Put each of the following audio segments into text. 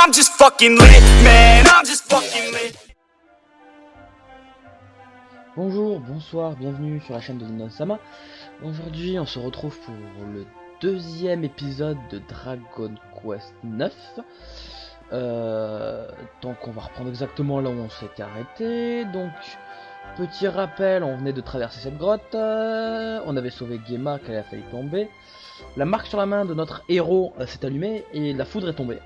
I'm just fucking lit, man, I'm just fucking lit. Bonjour, bonsoir, bienvenue sur la chaîne de Lino-sama. Aujourd'hui on se retrouve pour le deuxième épisode de Dragon Quest 9. Donc on va reprendre exactement là où on s'était arrêté. Donc petit rappel, on venait de traverser cette grotte, on avait sauvé Gemma qu'elle a failli tomber. La marque sur la main de notre héros s'est allumée et la foudre est tombée.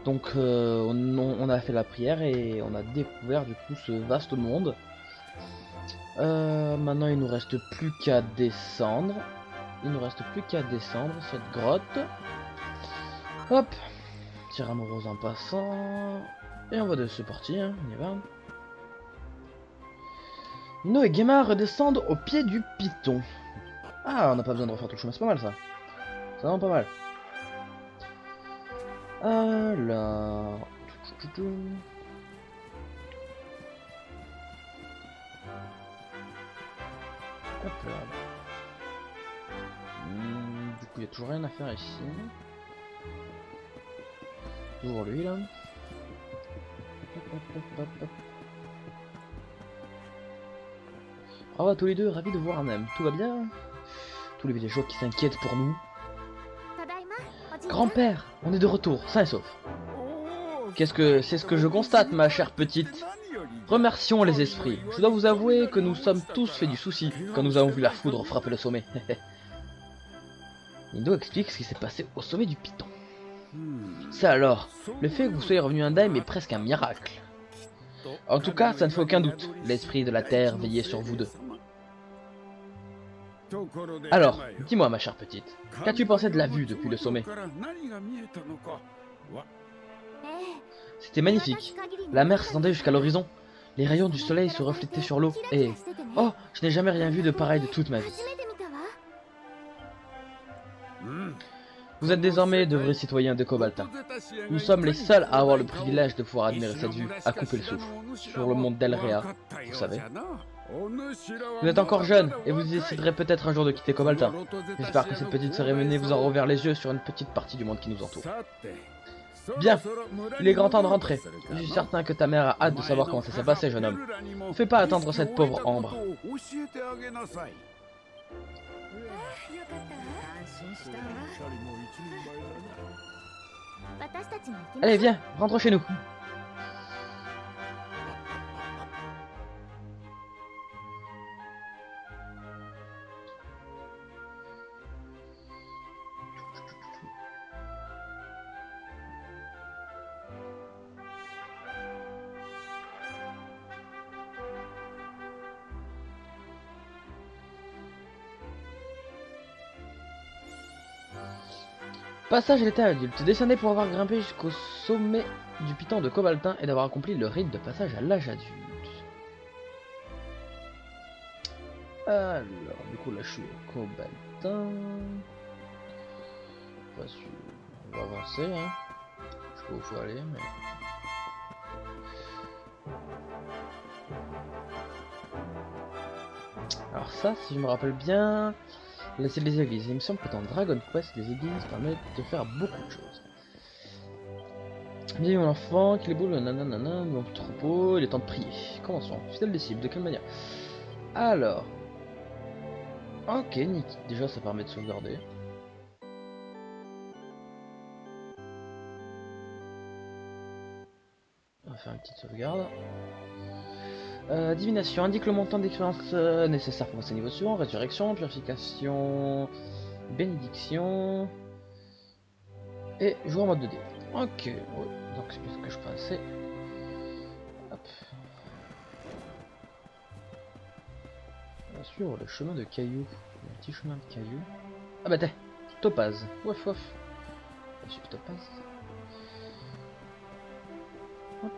Donc on a fait la prière et on a découvert du coup ce vaste monde. Maintenant il nous reste plus qu'à descendre. Cette grotte. Hop, tir amoureuse en passant. Et on va de c'est parti, hein, on y va. Nino et Gemma redescendent au pied du piton. Ah, on n'a pas besoin de refaire tout le chemin, c'est pas mal ça. C'est vraiment pas mal. Alors... Hop là. Du coup, il n'y a toujours rien à faire ici. Toujours lui là. Hop. Bravo à tous les deux, ravi de voir un homme. Tout va bien? Tous les villageois qui s'inquiètent pour nous. Grand-père, on est de retour, sain et sauf. C'est ce que je constate, ma chère petite. Remercions les esprits. Je dois vous avouer que nous sommes tous fait du souci quand nous avons vu la foudre frapper le sommet. Nino explique ce qui s'est passé au sommet du piton. Ça alors, le fait que vous soyez revenu indemne est presque un miracle. En tout cas, ça ne fait aucun doute. L'esprit de la terre veillait sur vous deux. Alors, dis-moi ma chère petite, qu'as-tu pensé de la vue depuis le sommet? C'était magnifique. La mer s'étendait jusqu'à l'horizon. Les rayons du soleil se reflétaient sur l'eau et... Oh, je n'ai jamais rien vu de pareil de toute ma vie. Vous êtes désormais de vrais citoyens de Kobaltin. Nous sommes les seuls à avoir le privilège de pouvoir admirer cette vue à couper le souffle sur le monde d'Elrea, vous savez. Vous êtes encore jeune et vous déciderez peut-être un jour de quitter Kobaltin. J'espère que cette petite cérémonie vous aura ouvert les yeux sur une petite partie du monde qui nous entoure. Bien, il est grand temps de rentrer. Je suis certain que ta mère a hâte de savoir comment ça s'est passé, jeune homme. Ne fais pas attendre cette pauvre Ambre. Allez, viens, rentre chez nous. Passage à l'état adulte. Descendez pour avoir grimpé jusqu'au sommet du piton de Kobaltin et d'avoir accompli le rite de passage à l'âge adulte. Alors, du coup là je suis au Kobaltin. On va avancer, hein. Je sais pas où il faut aller, mais... Alors ça, si je me rappelle bien... Là c'est les églises, il me semble que dans Dragon Quest, les églises permettent de faire beaucoup de choses. Bien mon enfant, qu'il est beau le nanana, mon troupeau, il est temps de prier. Commençons, fidèle des cibles, de quelle manière? Alors... Ok, nickel, déjà ça permet de sauvegarder. On va faire une petite sauvegarde. Divination indique le montant d'expérience nécessaire pour passer au niveau suivant. Résurrection, purification, bénédiction et jouer en mode 2D. Ok, ouais. Donc c'est ce que je pensais. Hop. On va suivre le chemin de cailloux. Un petit chemin de cailloux. Ah bah t'es topaz. Wouf wouf. Je suis topaz. Hop.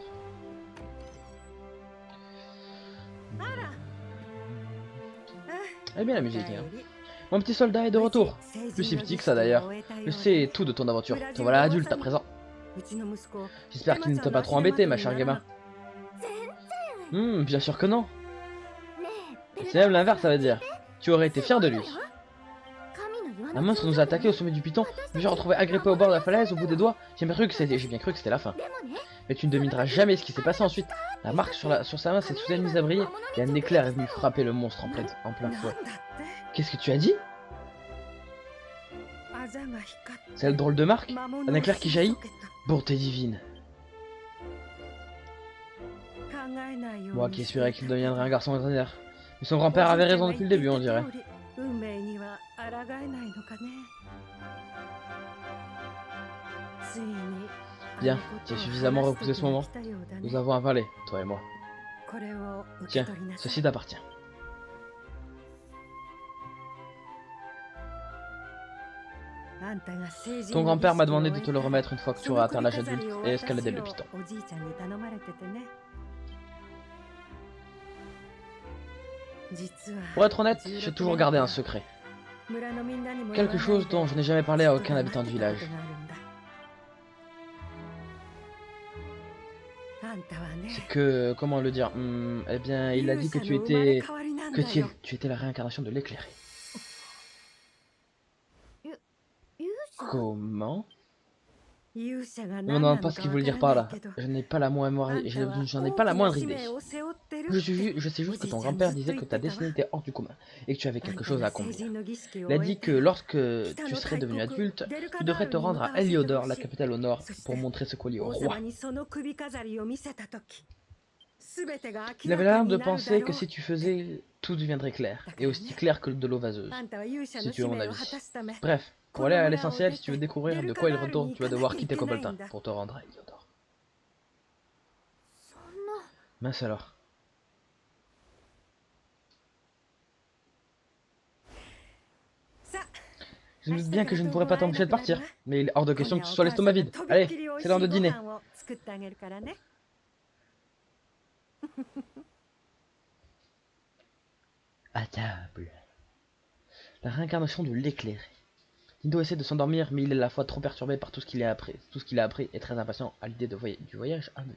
Elle est bien la musique, hein. Mon petit soldat est de retour. Plus si petit que ça d'ailleurs. Je sais tout de ton aventure. Te voilà adulte à présent. J'espère qu'il ne t'a pas trop embêté, ma chère Gemma. Bien sûr que non. C'est même l'inverse, ça veut dire. Tu aurais été fier de lui. Un monstre nous a attaqué au sommet du piton. Je me suis retrouvé agrippé au bord de la falaise, au bout des doigts. J'ai bien cru que c'était la fin. Mais tu ne devineras jamais ce qui s'est passé ensuite. La marque sur sa main s'est soudain mise à briller et un éclair est venu frapper le monstre en plein fouet. Qu'est-ce que tu as dit? C'est le drôle de marque? Un éclair qui jaillit? Bonté divine. Moi qui espérais qu'il deviendrait un garçon ordinaire. Mais son grand-père avait raison depuis le début, on dirait. Bien, tu as suffisamment repoussé ce moment. Nous avons un valet, toi et moi. Tiens, ceci t'appartient. Ton grand-père m'a demandé de te le remettre une fois que tu auras atteint l'âge adulte et escaladé le piton. Pour être honnête, j'ai toujours gardé un secret. Quelque chose dont je n'ai jamais parlé à aucun habitant du village. C'est que, comment le dire, eh bien, il a dit que tu étais la réincarnation de l'éclairé. Comment? Ne me demande pas ce qu'il voulait dire par là. Je n'en ai pas la moindre idée. Je sais juste que ton grand-père disait que ta destinée était hors du commun et que tu avais quelque chose à accomplir. Il a dit que lorsque tu serais devenu adulte, tu devrais te rendre à Heliodor, la capitale au nord, pour montrer ce collier au roi. Il avait l'air de penser que si tu faisais, tout deviendrait clair, et aussi clair que de l'eau vaseuse, si tu veux mon avis. Bref, pour aller à l'essentiel, si tu veux découvrir de quoi il retourne, tu vas devoir quitter Cobaltin pour te rendre à Heliodor. Mince alors. Je me doute bien que je ne pourrais pas t'empêcher de partir, mais il est hors de question que tu sois l'estomac vide. Allez, c'est l'heure de dîner. À table. La réincarnation de l'éclairé. Nido essaie de s'endormir, mais il est à la fois trop perturbé par tout ce qu'il a appris et très impatient à l'idée du voyage à venir.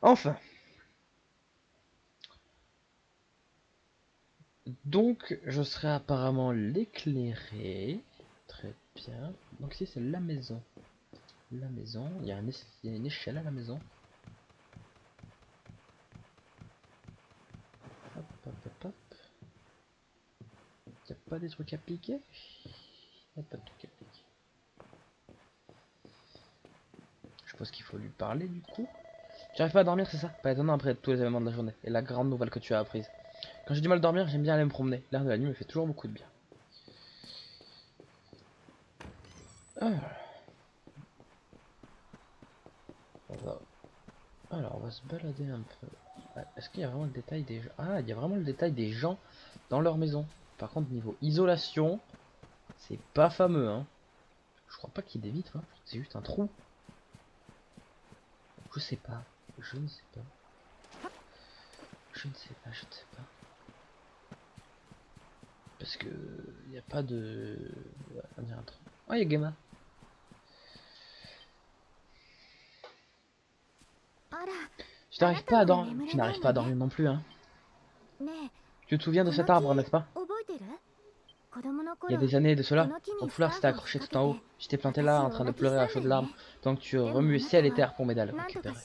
Enfin. Donc, je serai apparemment l'éclairé. Très bien. Donc ici, c'est la maison. La maison. Il y a une échelle à la maison. Hop, hop, hop, hop. Il n'y a pas des trucs à piquer? Il n'y a pas de trucs à piquer. Je suppose qu'il faut lui parler du coup. J'arrive pas à dormir, c'est ça? Pas étonnant après tous les événements de la journée et la grande nouvelle que tu as apprise. Quand j'ai du mal à dormir, j'aime bien aller me promener. L'air de la nuit me fait toujours beaucoup de bien. Alors, on va se balader un peu. Est-ce qu'il y a vraiment le détail des gens? Ah, il y a vraiment le détail des gens dans leur maison. Par contre, niveau isolation, c'est pas fameux, hein. Je crois pas qu'il y ait des vitres, hein. C'est juste un trou. Je sais pas. Je ne sais pas. Je ne sais pas, je ne sais pas. Parce que il n'y a pas de... On dirait un trou. Oh, il y a Gemma. Tu n'arrives pas à dormir. Tu n'arrives pas à dormir non plus, hein. Tu te souviens de cet arbre, n'est-ce pas? Il y a des années de cela, ton foulard s'était accroché tout en haut. J'étais planté là en train de pleurer à chaudes larmes, donc tu remuais ciel et terre pour m'aider à le récupérer.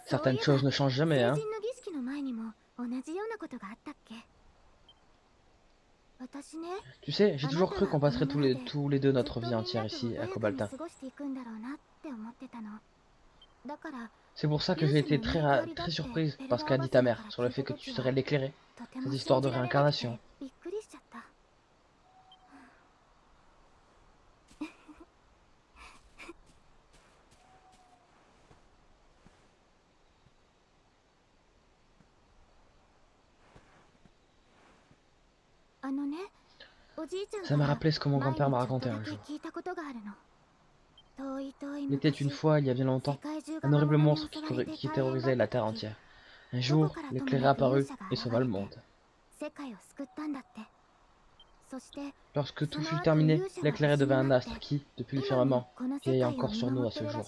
Certaines choses ne changent jamais, hein. Tu sais, j'ai toujours cru qu'on passerait tous les deux notre vie entière ici, à Cobaltin. C'est pour ça que j'ai été très surprise par ce qu'a dit ta mère sur le fait que tu serais l'éclairé. Cette histoire de réincarnation. Ça m'a rappelé ce que mon grand-père m'a raconté un jour. Il était une fois, il y a bien longtemps, un horrible monstre qui terrorisait la terre entière. Un jour, l'éclairé apparut et sauva le monde. Lorsque tout fut terminé, l'éclairé devint un astre qui, depuis le firmament, veille encore sur nous à ce jour.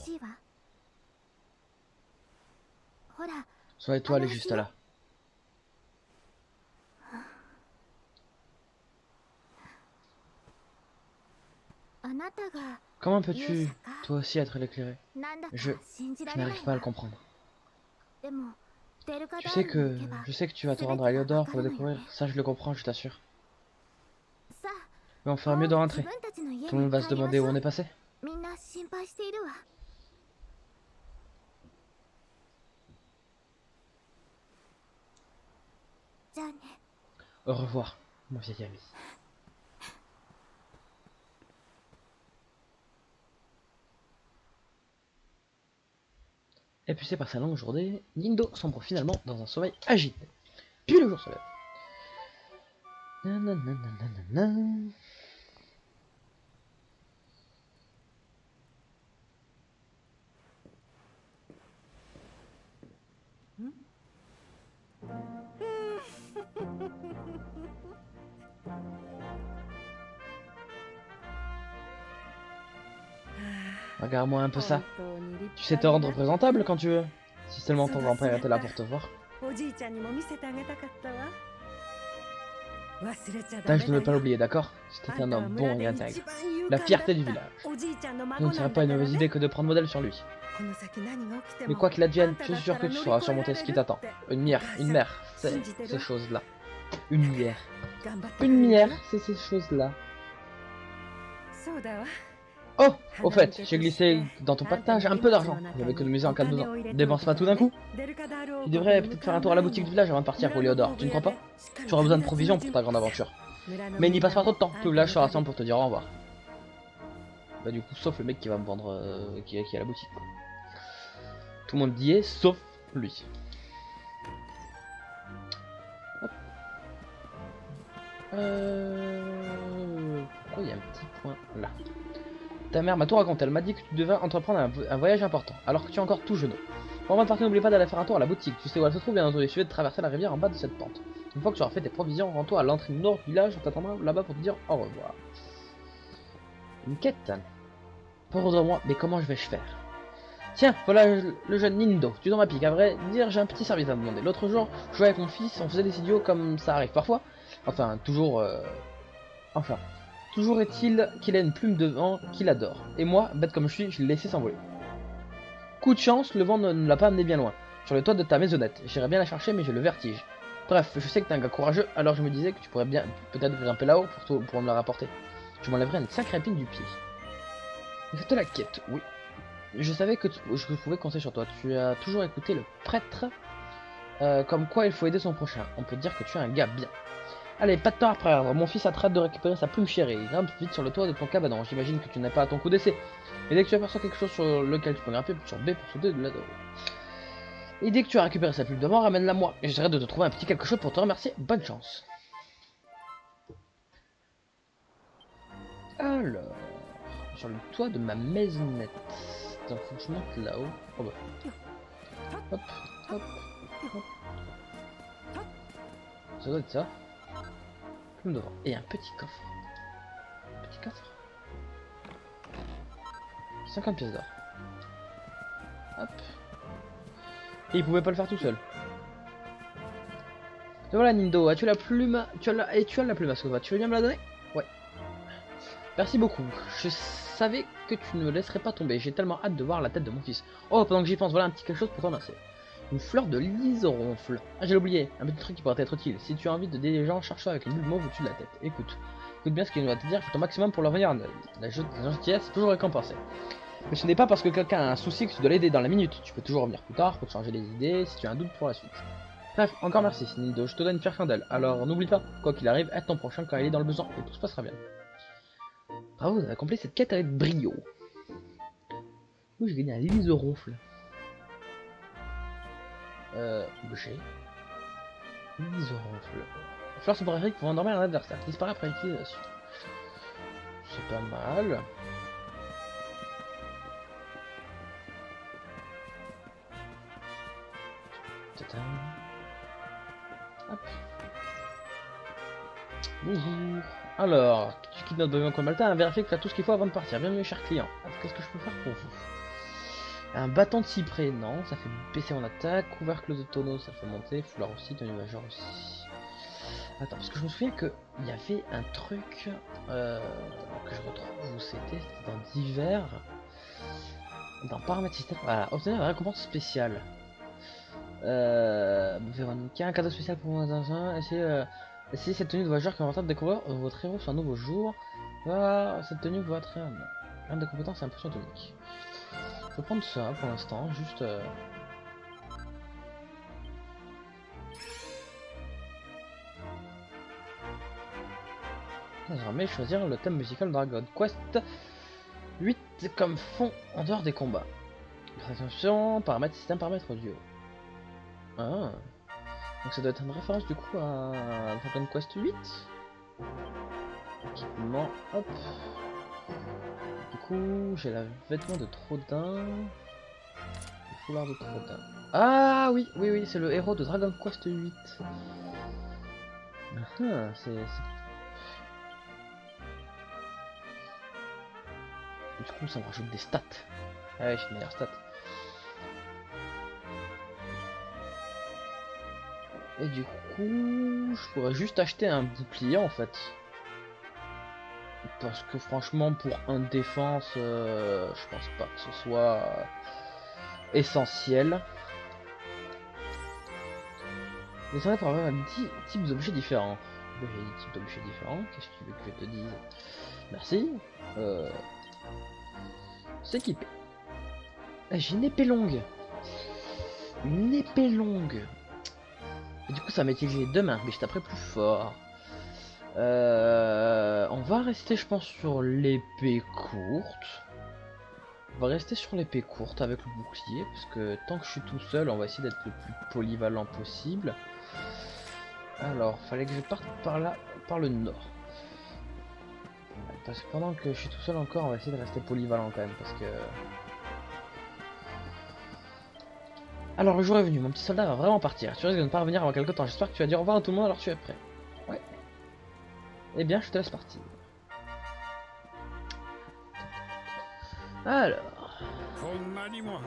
Son étoile est juste là. Comment peux-tu, toi aussi, être l'éclairé? Je n'arrive pas à le comprendre. Je sais que tu vas te rendre à Eliodor pour le découvrir. Ça, je le comprends, je t'assure. Mais on fera mieux de rentrer. Tout le monde va se demander où on est passé. Au revoir, mon vieil ami. Épuisé par sa longue journée, Nindo sombre finalement dans un sommeil agité. Puis le jour se lève. Nananananana. Regarde-moi un peu ça. Tu sais te rendre présentable quand tu veux. Si seulement ton grand-père était là pour te voir. Tâche de ne pas l'oublier, d'accord? C'était un homme bon et intègre. La fierté du village. Ce ne serait pas une mauvaise idée que de prendre modèle sur lui. Mais quoi qu'il advienne, je suis sûr que tu sauras surmonter ce qui t'attend. Une mère, c'est ces choses-là. Une mère, c'est ces choses-là. Oh, au fait, j'ai glissé dans ton pactage un peu d'argent. J'avais économisé en cas de besoin. Dépense pas tout d'un coup. Tu devrais peut-être faire un tour à la boutique du village avant de partir pour Eliodor, tu ne crois pas? Tu auras besoin de provisions pour ta grande aventure. Mais n'y passe pas trop de temps, tout le village se rassemble pour te dire au revoir. Bah du coup, sauf le mec qui va me vendre, qui est à la boutique. Quoi. Tout le monde y est, sauf lui. Hop. Pourquoi il y a un petit point là? Ta mère m'a tout raconté, elle m'a dit que tu devais entreprendre un voyage important, alors que tu es encore tout jeune. Pour avant de partir, n'oublie pas d'aller faire un tour à la boutique, tu sais où elle se trouve bien entendu, il suffit de traverser la rivière en bas de cette pente. Une fois que tu auras fait tes provisions, rends-toi à l'entrée nord du village, on t'attendra là-bas pour te dire au revoir. Une quête. Pauvre moi, mais comment je vais faire? Tiens, voilà le jeune Nindo, tu dans ma pique, à vrai dire j'ai un petit service à te demander. L'autre jour, je jouais avec mon fils, on faisait des idiots comme ça arrive parfois. Enfin, toujours... Toujours est-il qu'il a une plume de vent qu'il adore. Et moi, bête comme je suis, je l'ai laissé s'envoler. Coup de chance, le vent ne l'a pas amené bien loin. Sur le toit de ta maisonnette. J'irais bien la chercher, mais j'ai le vertige. Bref, je sais que t'es un gars courageux, alors je me disais que tu pourrais bien peut-être grimper là-haut pour me la rapporter. Tu m'enlèverais une sacrée épine du pied. Faites la quête, oui. Je savais que je pouvais compter sur toi. Tu as toujours écouté le prêtre. Comme quoi il faut aider son prochain. On peut dire que tu es un gars bien. Allez, pas de temps à perdre. Mon fils a traite de récupérer sa plume chérie. Grimpe vite sur le toit de ton cabanon. J'imagine que tu n'es pas à ton coup d'essai. Et dès que tu aperçois quelque chose sur lequel tu peux grimper, sur B pour sauter de là-haut. Et dès que tu as récupéré sa plume de mort, ramène-la moi. Et j'essaierai de te trouver un petit quelque chose pour te remercier. Bonne chance. Alors, sur le toit de ma maisonnette. Attends, faut que je monte là-haut. Oh bah. Hop, hop, hop. Ça doit être ça. Plume de vent. Et un petit coffre. Petit coffre. 50 pièces d'or. Hop. Et il pouvait pas le faire tout seul. Et voilà Nindo, as-tu la plume? Tu as la plume à ce tu veux bien me la donner? Ouais. Merci beaucoup. Je savais que tu ne me laisserais pas tomber. J'ai tellement hâte de voir la tête de mon fils. Oh, pendant que j'y pense, voilà un petit quelque chose pour t'en remercier. Une fleur de lysoronfle. Ah, j'ai oublié. Un petit truc qui pourrait être utile. Si tu as envie de aider les gens, cherche-toi avec une bulle mauve au-dessus de la tête. Écoute bien ce qu'il va te dire. Fais ton maximum pour leur venir en aide. La gentillesse est toujours récompensée. Mais ce n'est pas parce que quelqu'un a un souci que tu dois l'aider dans la minute. Tu peux toujours revenir plus tard pour te changer les idées si tu as un doute pour la suite. Bref, encore merci Nindo, je te donne une fière chandelle. Alors n'oublie pas, quoi qu'il arrive, aide ton prochain quand il est dans le besoin et tout se passera bien. Bravo, vous avez accompli cette quête avec brio. Ouh, j'ai gagné un lysoronfle. Boucher. Lysoronfle. Fleurs soporifiques pour endormir un adversaire. Disparaît après utilisation. C'est pas mal. Hop. Bonjour. Alors, tu quittes notre pavillon Cobalta, vérifiez que tu as tout ce qu'il faut avant de partir. Bienvenue, cher client. Qu'est-ce que je peux faire pour vous? Un bâton de cyprès, non, ça fait baisser mon attaque. Couvercle de tonneau, ça fait monter. Foulard aussi, tenue major aussi. Attends, parce que je me souviens que il y avait un truc que je retrouve où c'était dans divers, dans paramètres système. Voilà, obtenir une récompense spéciale. Véronica, un cadeau spécial pour moi. Essayez cette tenue de voyageur qui va de découvrir votre héros sur un nouveau jour. Voilà, cette tenue va être un de compétences et impression tonique. Je vais prendre ça pour l'instant, juste. Désormais, choisir le thème musical Dragon Quest 8 comme fond en dehors des combats. Attention, paramètres système, paramètres audio. Ah. Donc ça doit être une référence du coup à Dragon Quest 8. Équipement, hop. Du coup, j'ai la vêtement de Troodin. Le foulard de Troodin. Ah oui, oui, oui, c'est le héros de Dragon Quest 8. Ah, c'est... Du coup, ça me rajoute des stats. Ah ouais, j'ai une meilleure stat. Et du coup, je pourrais juste acheter un bouclier en fait. Parce que franchement, pour un défense, je pense pas que ce soit essentiel. Mais c'est vrai pour avoir 10 types d'objets différents. J'ai 10 types d'objets différents. Qu'est-ce que tu veux que je te dise? Merci. S'équiper. J'ai une épée longue. Une épée longue. Et du coup, ça m'a utilisé deux mains, mais je taperai plus fort. On va rester, je pense, sur l'épée courte. On va rester sur l'épée courte avec le bouclier, parce que tant que je suis tout seul, on va essayer d'être le plus polyvalent possible. Alors, fallait que je parte par là, par le nord. Parce que pendant que je suis tout seul encore, on va essayer de rester polyvalent quand même, parce que... Alors le jour est venu, mon petit soldat va vraiment partir. Tu risques de ne pas revenir avant quelque temps. J'espère que tu vas dire au revoir à tout le monde alors tu es prêt. Ouais. Eh bien, je te laisse partir. Alors...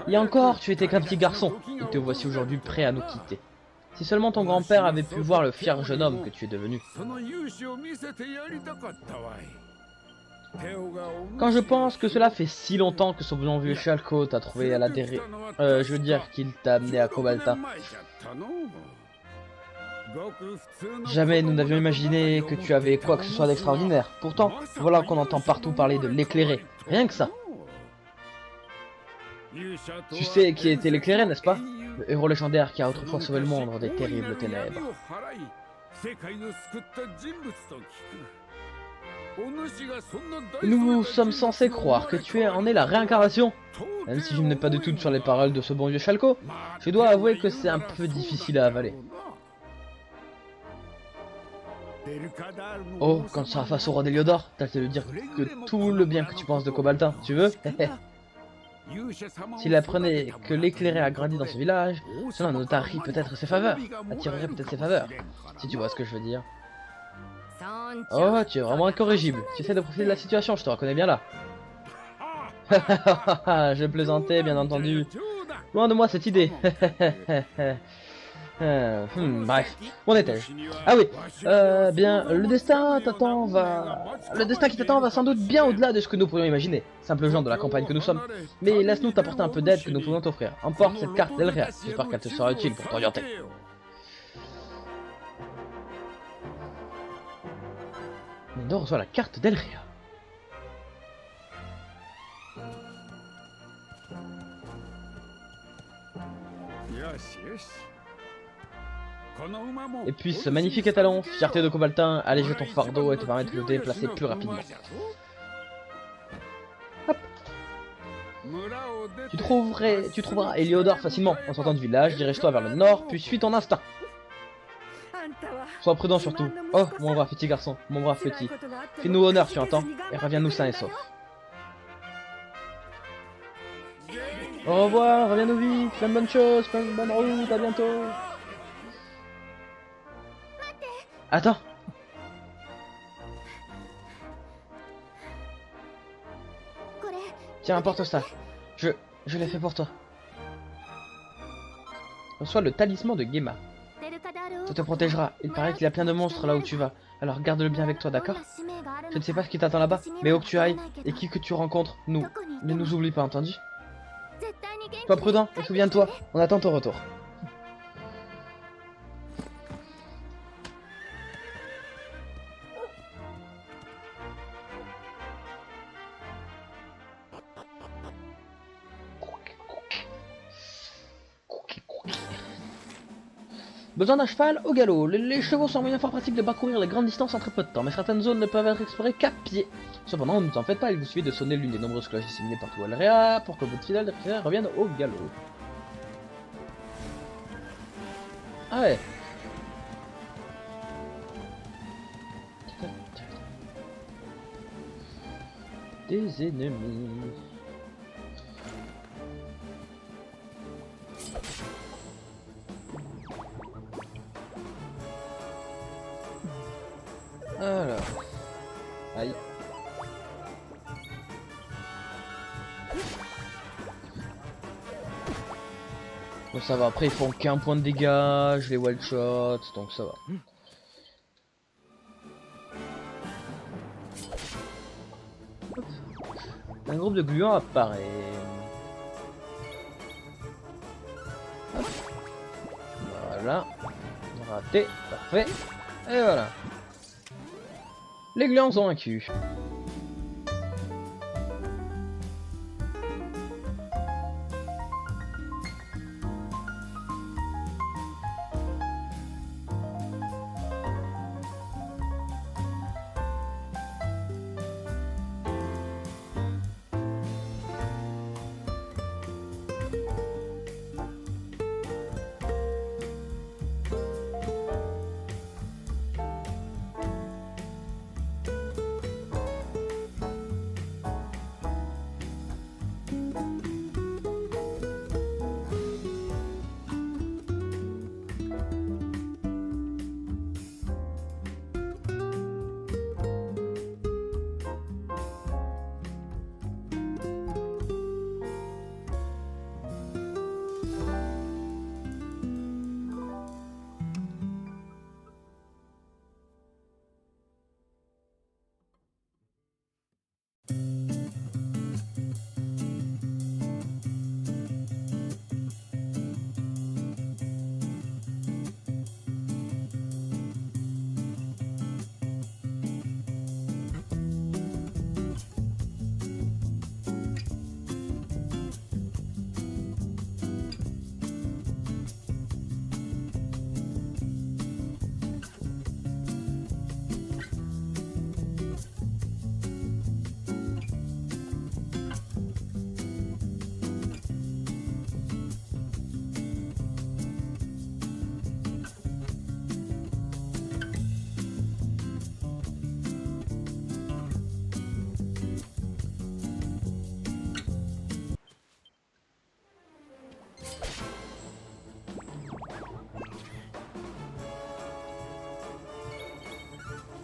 Et encore, tu étais qu'un petit garçon, et te voici aujourd'hui prêt à nous quitter. Si seulement ton grand-père avait pu voir le fier jeune homme que tu es devenu. Quand je pense que cela fait si longtemps que ce bon vieux Shalco t'a trouvé à la dérive... je veux dire qu'il t'a amené à Kobalta. Jamais nous n'avions imaginé que tu avais quoi que ce soit d'extraordinaire. Pourtant, voilà qu'on entend partout parler de l'éclairé. Rien que ça. Tu sais qui était l'éclairé, n'est-ce pas? Le héros légendaire qui a autrefois sauvé le monde des terribles ténèbres. Nous sommes censés croire que tu en es la réincarnation. Même si je n'ai pas de doute sur les paroles de ce bon vieux Shalco, je dois avouer que c'est un peu difficile à avaler. Oh, quand tu seras face au roi d'Héliodor, t'as de lui dire que tout le bien que tu penses de Kobaltin, tu veux? S'il apprenait que l'éclairé a grandi dans ce village, cela noterait peut-être ses faveurs, attirerait peut-être ses faveurs, si tu vois ce que je veux dire. Oh, tu es vraiment incorrigible. Tu essaies de profiter de la situation, je te reconnais bien là. Je plaisantais, bien entendu. Loin de moi cette idée. Bref, où en étais-je? Ah oui, bien, le destin qui t'attend va sans doute bien au-delà de ce que nous pourrions imaginer. Simple gens de la campagne que nous sommes. Mais laisse-nous t'apporter un peu d'aide que nous pouvons t'offrir. Emporte cette carte d'Elria. J'espère qu'elle te sera utile pour t'orienter. Nendo reçoit la carte d'Elria. Et puis ce magnifique étalon, fierté de Kobaltin, alléger ton fardeau et te permettre de te déplacer plus rapidement. Hop. Tu trouveras Héliodor facilement. En sortant du village, dirige-toi vers le nord, puis suis ton instinct. Sois prudent surtout. Oh, mon brave petit garçon, mon brave petit. Fais-nous honneur, tu entends, et reviens-nous sain et sauf. Au revoir, reviens-nous vite, plein de bonnes choses, plein de bonnes routes, à bientôt. Attends. Tiens, apporte ça. Je l'ai fait pour toi. Reçois le talisman de Gema. Ça te protégera. Il paraît qu'il y a plein de monstres là où tu vas. Alors garde-le bien avec toi, d'accord? Je ne sais pas ce qui t'attend là-bas, mais où que tu ailles et qui que tu rencontres, ne nous oublie pas, entendu? Sois prudent et souviens-toi, on attend ton retour. Besoin d'un cheval au galop. Les chevaux sont un moyen fort pratique de parcourir les grandes distances en très peu de temps, mais certaines zones ne peuvent être explorées qu'à pied. Cependant, ne t'en faites pas, il vous suffit de sonner l'une des nombreuses cloches disséminées partout à l'area pour que votre fidèle réfrigérateur revienne au galop. Ah ouais. Des ennemis. Alors. Aïe. Bon, ça va, après ils font qu'un point de dégâts, je les one shot, donc ça va. Hop. Un groupe de gluants apparaît. Hop. Voilà. Raté, parfait. Et voilà. Les glands sont vaincus.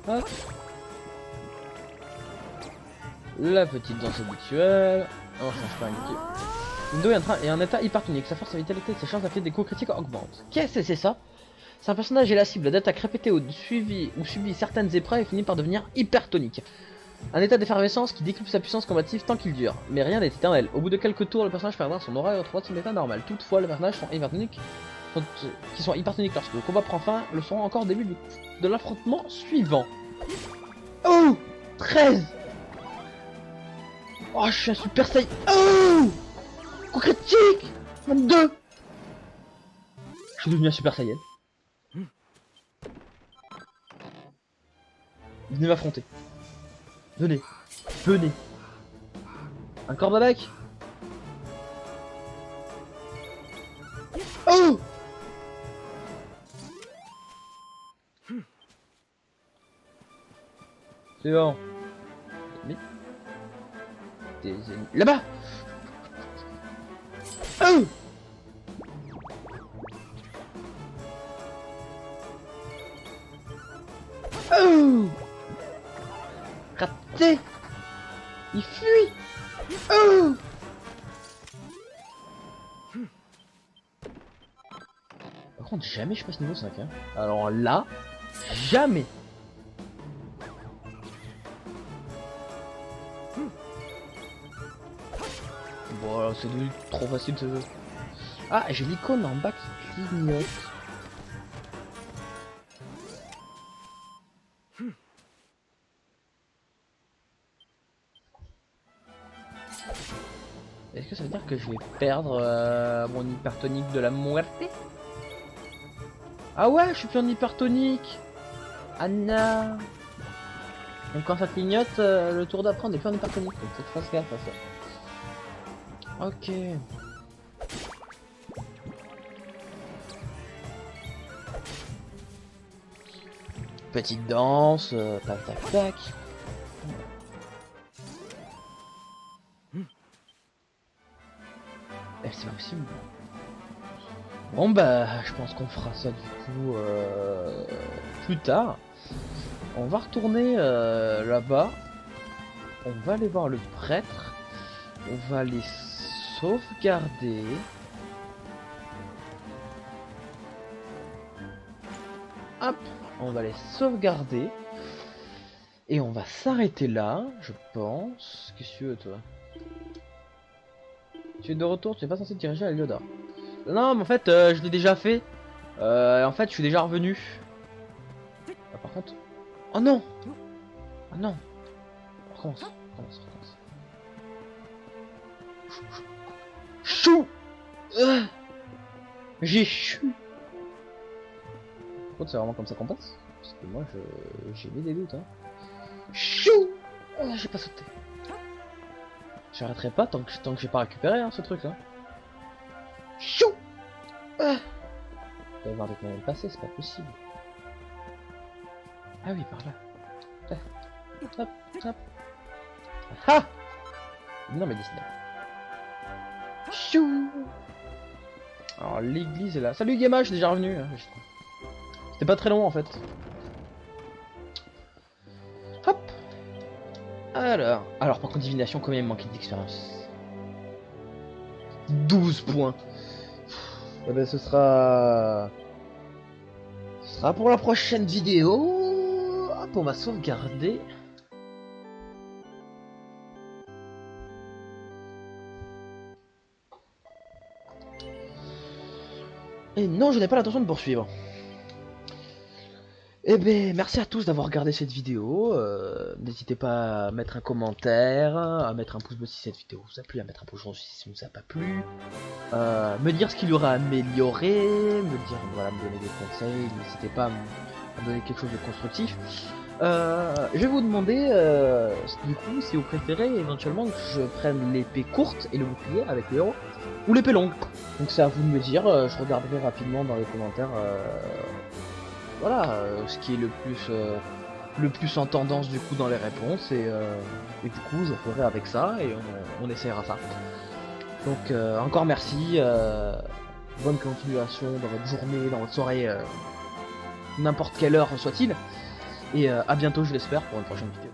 Hop. La petite danse habituelle. On change pas un petit. Indo est en état hypertonique. Sa force, sa vitalité et ses chances d'afficher des coups critiques augmentent. Qu'est-ce que c'est ça? C'est un personnage et la cible d'attaque répétée ou subit certaines épreuves et finit par devenir hypertonique. Un état d'effervescence qui décuple sa puissance combative tant qu'il dure. Mais rien n'est éternel. Au bout de quelques tours, le personnage perdra son aura et retrouvera son état normal. Toutefois, les personnages qui sont hypertoniques lorsque le combat prend fin le seront encore au début de l'affrontement suivant. Oh 13. Oh, je suis un super saiyan. Oh coup critique 22. Je suis devenu un super saiyan. Venez m'affronter. Venez. Venez. Un corps avec. Oh c'est bon. Des ennemis. Là-bas. Oh oh raté. Il fuit. Oh contre, jamais je passe niveau 5. Hein. Alors là, jamais. Bon, c'est devenu trop facile ce jeu. Ah, j'ai l'icône en bas qui clignote. Est-ce que ça veut dire que je vais perdre mon hypertonique de la muerte? Ah ouais, je suis plus en hypertonique. Anna. Donc quand ça clignote, le tour d'après on est plus en hypertonique. Donc faut que je fasse gaffe à ça. Ok. Petite danse, tac tac tac. C'est pas possible. Bon bah je pense qu'on fera ça du coup plus tard. On va retourner là-bas. On va aller voir le prêtre. On va les sauvegarder. Hop, on va les sauvegarder. Et on va s'arrêter là, je pense. Qu'est-ce que tu veux toi? Tu es de retour, tu n'es pas censé te diriger à Lyodar. Non, mais en fait, je l'ai déjà fait. En fait, je suis déjà revenu. Ah, par contre... Oh non! Oh non! Recommence, recommence, recommence. Chou! J'ai chu! Par contre, c'est vraiment comme ça qu'on passe? Parce que moi, j'ai mis des doutes, hein. Chou! Oh, j'ai pas sauté. J'arrêterai pas tant que j'ai pas récupéré hein, ce truc là. Chou! Il va y avoir des moyens de passer, c'est pas possible. Ah oui, par là. Hop, hop. Ah! Non mais Disney. Chou! Alors l'église est là. Salut Gamma, je suis déjà revenu. Hein, c'était pas très long en fait. Hop! Alors par contre divination quand même manqué d'expérience. 12 points. Eh ben, ce sera pour la prochaine vidéo. Hop, on va sauvegarder. Et non, je n'ai pas l'intention de poursuivre. Eh ben, merci à tous d'avoir regardé cette vidéo. N'hésitez pas à mettre un commentaire, à mettre un pouce bleu si cette vidéo vous a plu, à mettre un pouce rouge si ça ne vous a pas plu. Me dire ce qu'il y aura à améliorer, me dire, voilà, me donner des conseils. N'hésitez pas à me donner quelque chose de constructif. Je vais vous demander, du coup, si vous préférez éventuellement que je prenne l'épée courte et le bouclier avec le héros, ou l'épée longue. Donc c'est à vous de me dire, je regarderai rapidement dans les commentaires. Voilà, ce qui est le plus en tendance du coup dans les réponses et du coup je ferai avec ça et on essaiera ça. Donc encore merci, bonne continuation dans votre journée, dans votre soirée, n'importe quelle heure soit-il, et à bientôt je l'espère pour une prochaine vidéo.